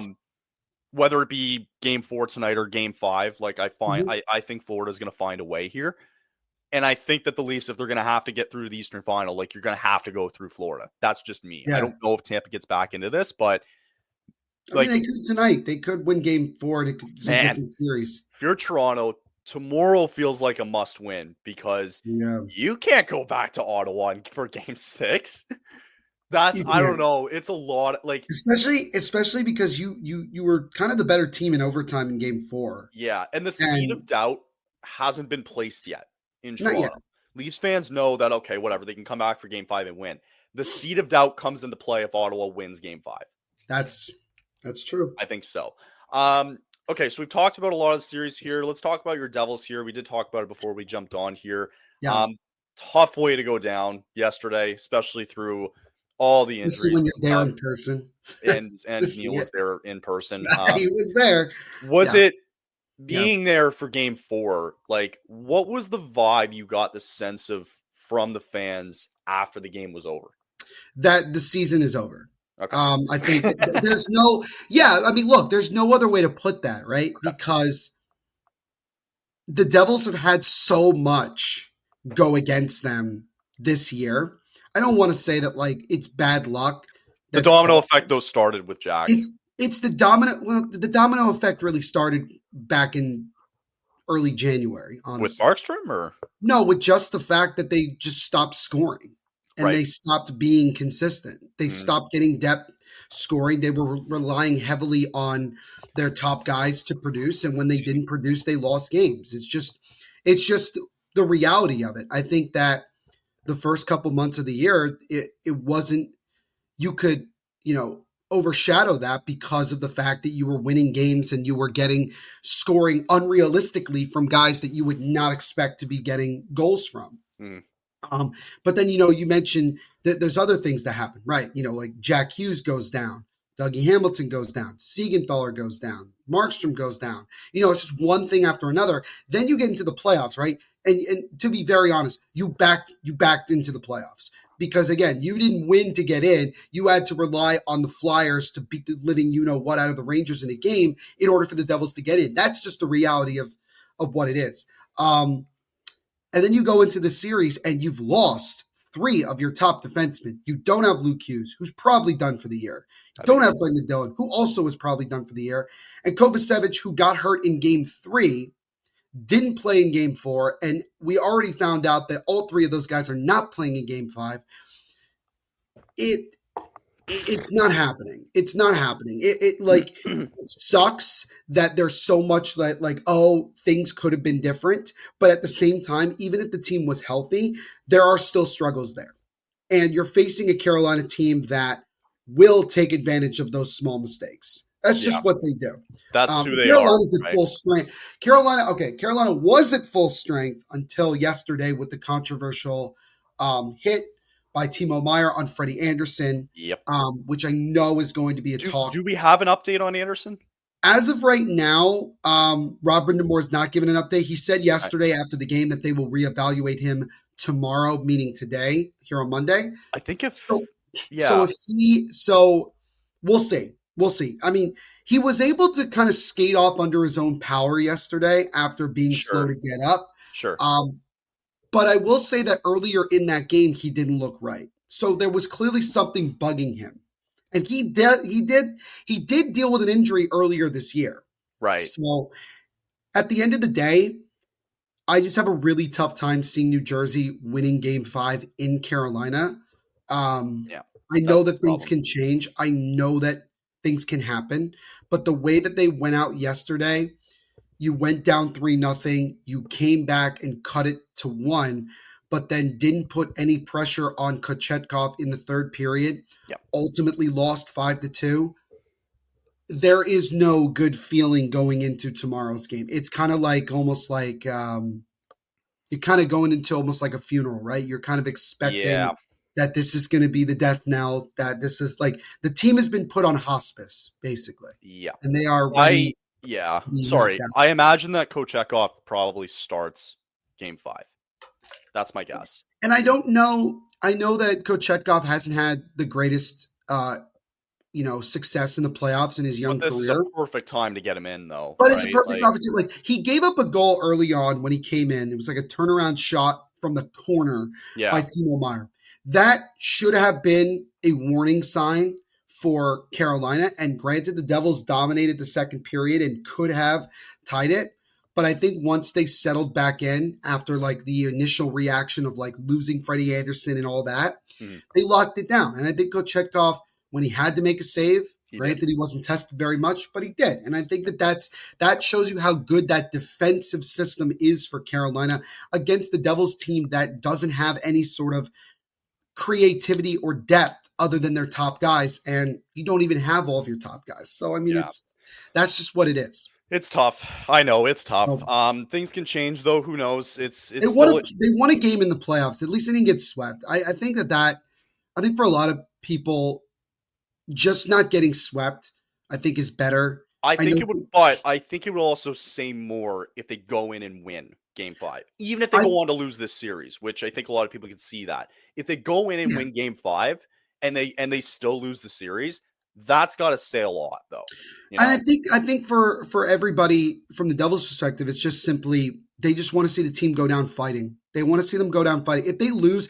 whether it be game 4 tonight or game 5, like I think Florida's going to find a way here. And I think that the Leafs, if they're going to have to get through the Eastern Final, like you're going to have to go through Florida. That's just me. Yeah. I don't know if Tampa gets back into this, but
I mean, they could tonight. They could win game 4 and it's a different series.
If you're Toronto, tomorrow feels like a must win because you can't go back to Ottawa for game 6. I don't know. It's a lot, like
especially because you were kind of the better team in overtime in game 4.
Yeah, and the seed of doubt hasn't been placed yet in Toronto.
Yet.
Leafs fans know that whatever, they can come back for game 5 and win. The seed of doubt comes into play if Ottawa wins game 5.
That's true.
I think so. Okay, so we've talked about a lot of the series here. Let's talk about your Devils here. We did talk about it before we jumped on here.
Yeah.
Tough way to go down yesterday, especially through all the injuries.
When you're there in person.
And Neil was there in person.
He was there.
Was it being there for game 4? Like, what was the vibe you got the sense of from the fans after the game was over?
That the season is over.
Okay.
I think there's look, there's no other way to put that, right? Okay. Because the Devils have had so much go against them this year. I don't want to say that like it's bad luck.
The domino effect though started with Jack.
It's the domino effect really started back in early January, honestly.
With Markstrom or?
No, with just the fact that they just stopped scoring. And they stopped being consistent. They stopped getting depth scoring. They were relying heavily on their top guys to produce. And when they didn't produce, they lost games. It's just the reality of it. I think that the first couple months of the year, it wasn't, you could, overshadow that because of the fact that you were winning games and you were getting scoring unrealistically from guys that you would not expect to be getting goals from. But then, you mentioned that there's other things that happen, right? Like Jack Hughes goes down, Dougie Hamilton goes down, Siegenthaler goes down, Markstrom goes down. It's just one thing after another. Then you get into the playoffs, right? And to be very honest, you backed into the playoffs because again, you didn't win to get in. You had to rely on the Flyers to beat the living what out of the Rangers in a game in order for the Devils to get in. That's just the reality of what it is. And then you go into the series and you've lost 3 of your top defensemen. You don't have Luke Hughes, who's probably done for the year. You don't have Brendan Dillon, who also is probably done for the year. And Kovacevic, who got hurt in game 3, didn't play in game 4. And we already found out that all 3 of those guys are not playing in game 5. It's not happening. It's not happening. It sucks that there's so much things could have been different. But at the same time, even if the team was healthy, there are still struggles there. And you're facing a Carolina team that will take advantage of those small mistakes. That's just what they do.
That's who they
Carolina's
are.
At full strength. Carolina was at full strength until yesterday with the controversial hit by Timo Meier on Freddie Anderson, which I know is going to be a talk.
Do we have an update on Anderson?
As of right now, Rob Brindamore has not given an update. He said yesterday after the game that they will reevaluate him tomorrow, meaning today, here on Monday.
I think
So we'll see. We'll see. I mean, he was able to kind of skate off under his own power yesterday after being slow to get up.
Sure.
But I will say that earlier in that game, he didn't look right. So there was clearly something bugging him. And he did deal with an injury earlier this year.
Right.
So at the end of the day, I just have a really tough time seeing New Jersey winning game 5 in Carolina. I know that things can change. I know that things can happen. But the way that they went out yesterday, you went down 3-0. You came back and cut it to 1, but then didn't put any pressure on Kochetkov in the third period. Ultimately lost 5-2. There is no good feeling going into tomorrow's game. It's kind of like almost like you're kind of going into almost like a funeral, right? You're kind of expecting that this is going to be the death knell, that this is like the team has been put on hospice, basically.
Yeah.
And they are ready.
Sorry. I imagine that Kochetkov probably starts game 5. That's my guess.
And I don't know. I know that Kochetkov hasn't had the greatest success in the playoffs in his young
But this
career.
is a perfect time to get him in, though.
But it's a perfect opportunity. Like, he gave up a goal early on when he came in. It was like a turnaround shot from the corner by Timo Meier. That should have been a warning sign for Carolina. And granted, the Devils dominated the second period and could have tied it. But I think once they settled back in after like the initial reaction of like losing Freddie Anderson and all that, they locked it down. And I think Kochetkov, when he had to make a save, granted he wasn't tested very much, but he did. And I think that shows you how good that defensive system is for Carolina against the Devils team that doesn't have any sort of creativity or depth other than their top guys. And you don't even have all of your top guys. So, I mean, that's just what it is.
It's tough. I know it's tough. Things can change, though. Who knows? They
won a game in the playoffs. At least they didn't get swept. I think I think for a lot of people, just not getting swept, I think, is better.
I think it would also say more if they go in and win Game 5, even if they go on to lose this series, which I think a lot of people can see that. If they go in and win Game 5 and they still lose the series, that's got to say a lot, though.
And I think for everybody from the Devils' perspective, it's just simply they just want to see the team go down fighting. They want to see them go down fighting. If they lose,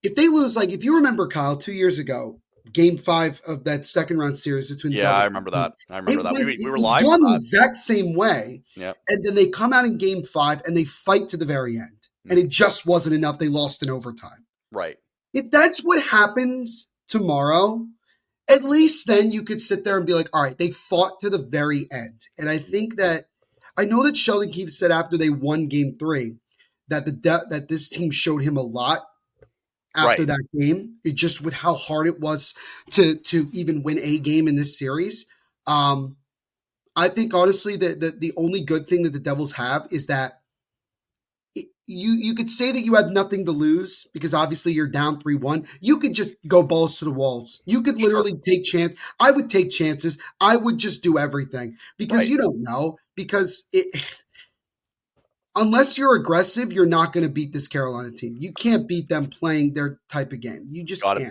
if you remember, Kyle, 2 years ago, Game 5 of that second round series between the Devils.
I remember that. We were live.
It's gone the exact same way.
Yeah.
And then they come out in Game 5 and they fight to the very end. And it just wasn't enough. They lost in overtime.
Right.
If that's what happens tomorrow, at least then you could sit there and be like, all right, they fought to the very end. And I think I know that Sheldon Keefe said after they won Game 3 that this team showed him a lot after that game, it just with how hard it was to even win a game in this series. I think honestly that the only good thing that the Devils have is that you could say that you have nothing to lose because obviously you're down 3-1. You could just go balls to the walls. You could literally take chance. I would take chances. I would just do everything because you don't know because unless you're aggressive, you're not going to beat this Carolina team. You can't beat them playing their type of game. You just can't.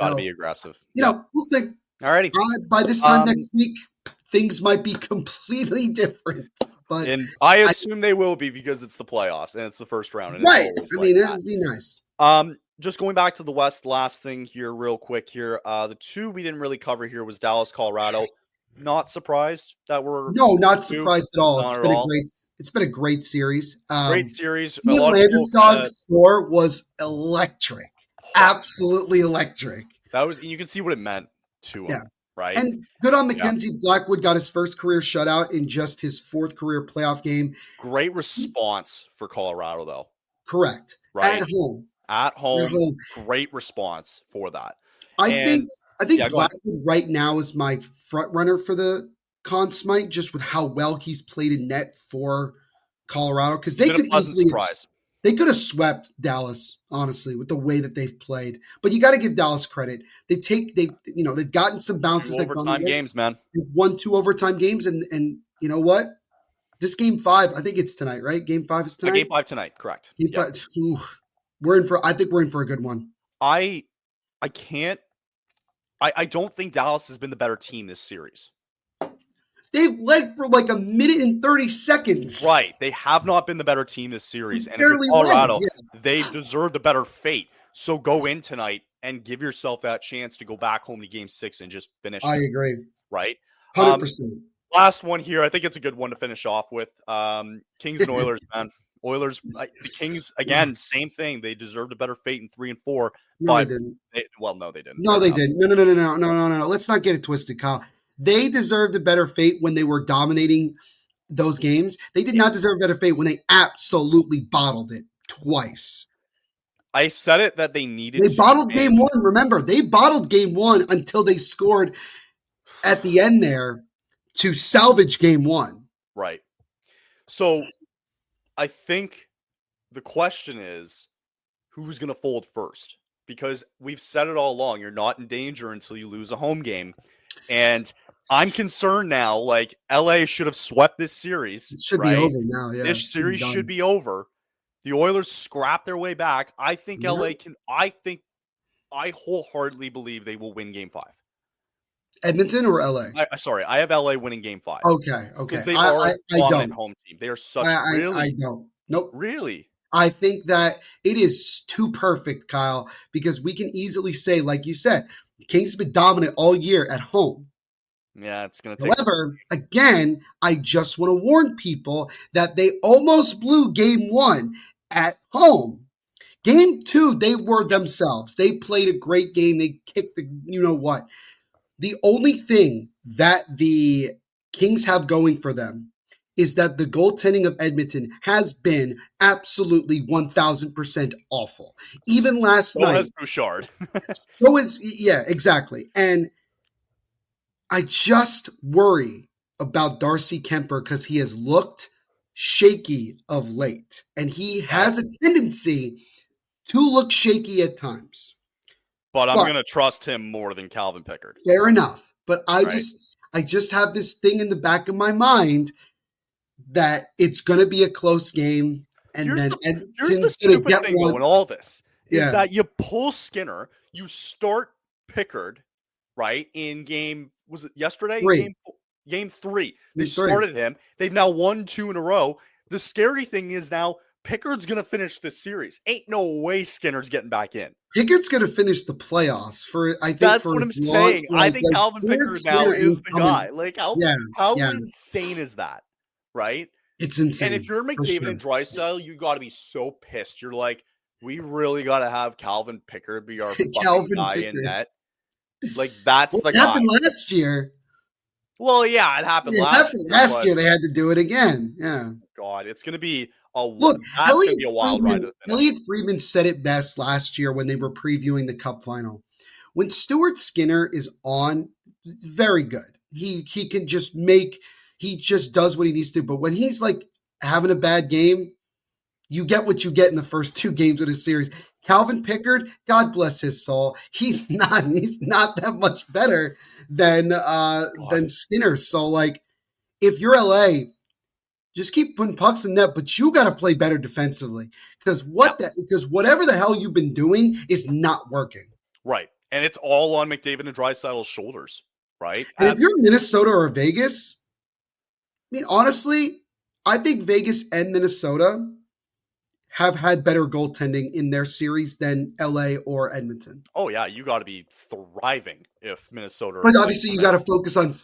Got to be aggressive.
We'll see.
Alrighty.
By this time next week, things might be completely different.
And I assume they will be because it's the playoffs and it's the first round. And
it would be nice.
Just going back to the West, last thing here real quick here. The two we didn't really cover here was Dallas, Colorado. Not surprised that we're
not surprised at all. It's been a great series.
Great series.
Landeskog's score was electric. Absolutely electric.
You can see what it meant to him. Right.
And good on Mackenzie Blackwood, got his first career shutout in just his fourth career playoff game.
Great response for Colorado, though.
Correct.
Right.
At home.
Great response for that.
I think Blackwood right now is my front runner for the Conn Smythe, just with how well he's played in net for Colorado. Because they could have swept Dallas, honestly, with the way that they've played. But you got to give Dallas credit. They've gotten some bounces.
They've overtime games, man.
They've won 2 overtime games, and you know what? This Game 5, I think it's tonight, right? Game 5 is tonight.
Game 5 tonight, correct.
Game 5, I think we're in for a good one.
I don't think Dallas has been the better team this series.
They've led for like a minute and 30 seconds.
Right. They have not been the better team this series. And for Colorado, they deserved a better fate. So go in tonight and give yourself that chance to go back home to Game 6 and just finish.
I agree.
Right?
100%.
Last one here. I think it's a good one to finish off with. Kings and Oilers, man. Oilers, the Kings, again, same thing. They deserved a better fate in 3 and 4.
No, they didn't.
No, they didn't.
No, they didn't. No. Let's not get it twisted, Kyle. They deserved a better fate when they were dominating those games. They did not deserve a better fate when they absolutely bottled it twice.
I said it that they needed.
They bottled Game 1. Remember, they bottled Game 1 until they scored at the end there to salvage Game 1.
Right. So I think the question is, who's going to fold first? Because we've said it all along. You're not in danger until you lose a home game. And I'm concerned now, like, LA should have swept this series.
It should be over now, yeah.
This series should be over. The Oilers scrap their way back. I think LA can. I wholeheartedly believe they will win Game 5.
Edmonton or LA?
Sorry, I have LA winning game 5.
Okay.
Because they've already dominant
don't.
home team. They are such
I don't. Nope.
Really?
I think that it is too perfect, Kyle, because we can easily say, like you said, the Kings have been dominant all year at home.
Yeah, it's going to take.
However, again, I just want to warn people that they almost blew game 1 at home. Game 2, they were themselves. They played a great game. They kicked the you know what. The only thing that the Kings have going for them is that the goaltending of Edmonton has been absolutely 1,000% awful. Even last night.
So has Bouchard.
Yeah, exactly. And I just worry about Darcy Kemper because he has looked shaky of late. And he has a tendency to look shaky at times.
But I'm going to trust him more than Calvin Pickard.
Fair enough. But I just have this thing in the back of my mind that it's going to be a close game, and here's
the stupid thing though in all this is that you pull Skinner, you start Pickard, right, in game, was it yesterday? Game 3. They started him. They've now won 2 in a row. The scary thing is now Pickard's going to finish this series. Ain't no way Skinner's getting back in.
Pickard's going to finish the playoffs
That's what I'm saying. I think Calvin Pickard now is the guy. Like how insane is that? Right?
It's insane.
And if you're McDavid and Draisaitl, you got to be so pissed. You're like, we really got to have Calvin Pickard be our fucking guy in net. Like that's the guy.
It happened last year.
Well, yeah, it happened last
year. They had to do it again. Yeah.
God, it's going to be
a
wild ride.
Elliot Friedman said it best last year when they were previewing the Cup final. When Stuart Skinner is on, it's very good. He can just he just does what he needs to. But when he's like having a bad game, you get what you get in the first 2 games of the series. Calvin Pickard, God bless his soul, he's not that much better than Skinner. So like, if you're LA, just keep putting pucks in net, but you got to play better defensively because whatever the hell you've been doing is not working.
Right, and it's all on McDavid and Draisaitl's shoulders. Right,
and if you're Minnesota or Vegas, I mean, honestly, I think Vegas and Minnesota have had better goaltending in their series than LA or Edmonton.
Oh, yeah. You got to be thriving if Minnesota.
But obviously, you got to focus on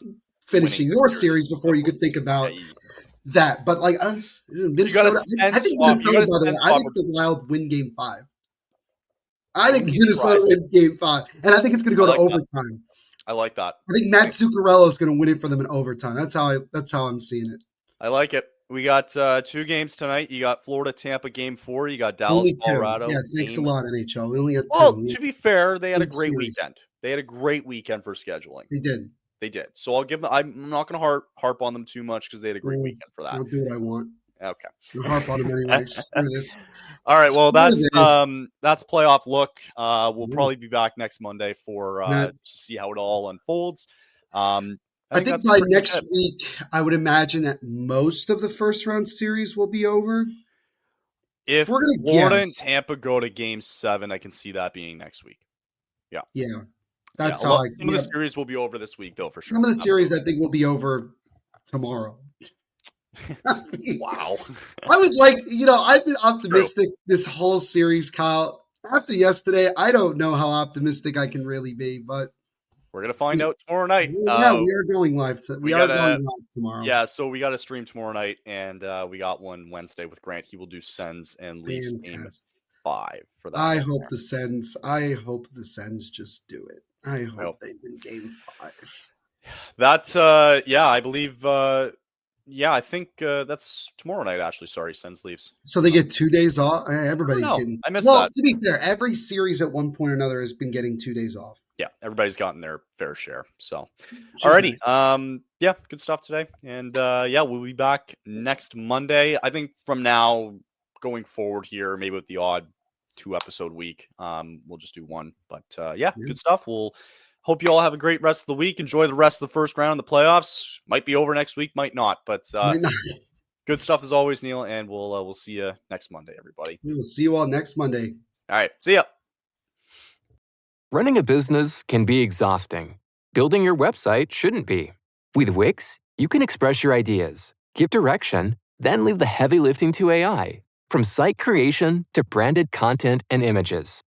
finishing your series before you could think about that. But like Minnesota, I think Minnesota, by the way, I think the Wild win game 5. I think Minnesota wins game 5. And I think it's going to go to overtime.
I like that.
I think Matt Zuccarello is going to win it for them in overtime. That's how I'm seeing it.
I like it. We got 2 games tonight. You got Florida, Tampa, game 4. You got Dallas, Colorado.
Yeah, thanks a lot, NHL. We only got 2.
Well, to be fair, they had a great weekend. They had a great weekend for scheduling.
They did.
So I'll give them. I'm not going to harp on them too much because they had a great weekend for that.
I'll do what I want.
Okay.
I'll harp on them anyway. Screw this.
All right. Well, that's playoff look. We'll probably be back next Monday for to see how it all unfolds.
I think by next week, I would imagine that most of the first round series will be over.
If Florida and Tampa go to game 7, I can see that being next week. Yeah.
Yeah. That's how
some of the series will be over this week, though, for sure.
Some of the series I think will be over tomorrow.
Wow.
I would I've been optimistic this whole series, Kyle. After yesterday, I don't know how optimistic I can really be, but
we're going to find out tomorrow night.
Yeah, we are going live. We are going live tomorrow.
Yeah, so we got a stream tomorrow night, and we got one Wednesday with Grant. He will do Sens and Leafs game 5 for that.
I hope the Sens just do it. I hope they win game 5.
That's I believe I think that's tomorrow night, actually. Sorry, Sens Leafs.
So they get 2 days off? Everybody's getting...
I missed that. Well,
to be fair, every series at one point or another has been getting 2 days off.
Yeah, everybody's gotten their fair share. So, alrighty. Nice. Good stuff today. And we'll be back next Monday. I think from now going forward here, maybe with the odd 2-episode week, we'll just do 1. But good stuff. We'll hope you all have a great rest of the week. Enjoy the rest of the first round of the playoffs. Might be over next week, might not. But good stuff as always, Neil. And we'll see you next Monday, everybody.
We will see you all next Monday.
All right. See ya.
Running a business can be exhausting. building your website shouldn't be. With Wix, you can express your ideas, give direction, then leave the heavy lifting to AI, from site creation to branded content and images.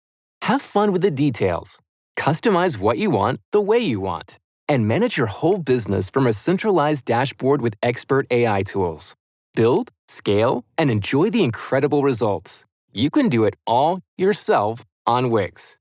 Have fun with the details. Customize what you want the way you want. And manage your whole business from a centralized dashboard with expert AI tools. Build, scale, and enjoy the incredible results. You can do it all yourself on Wix.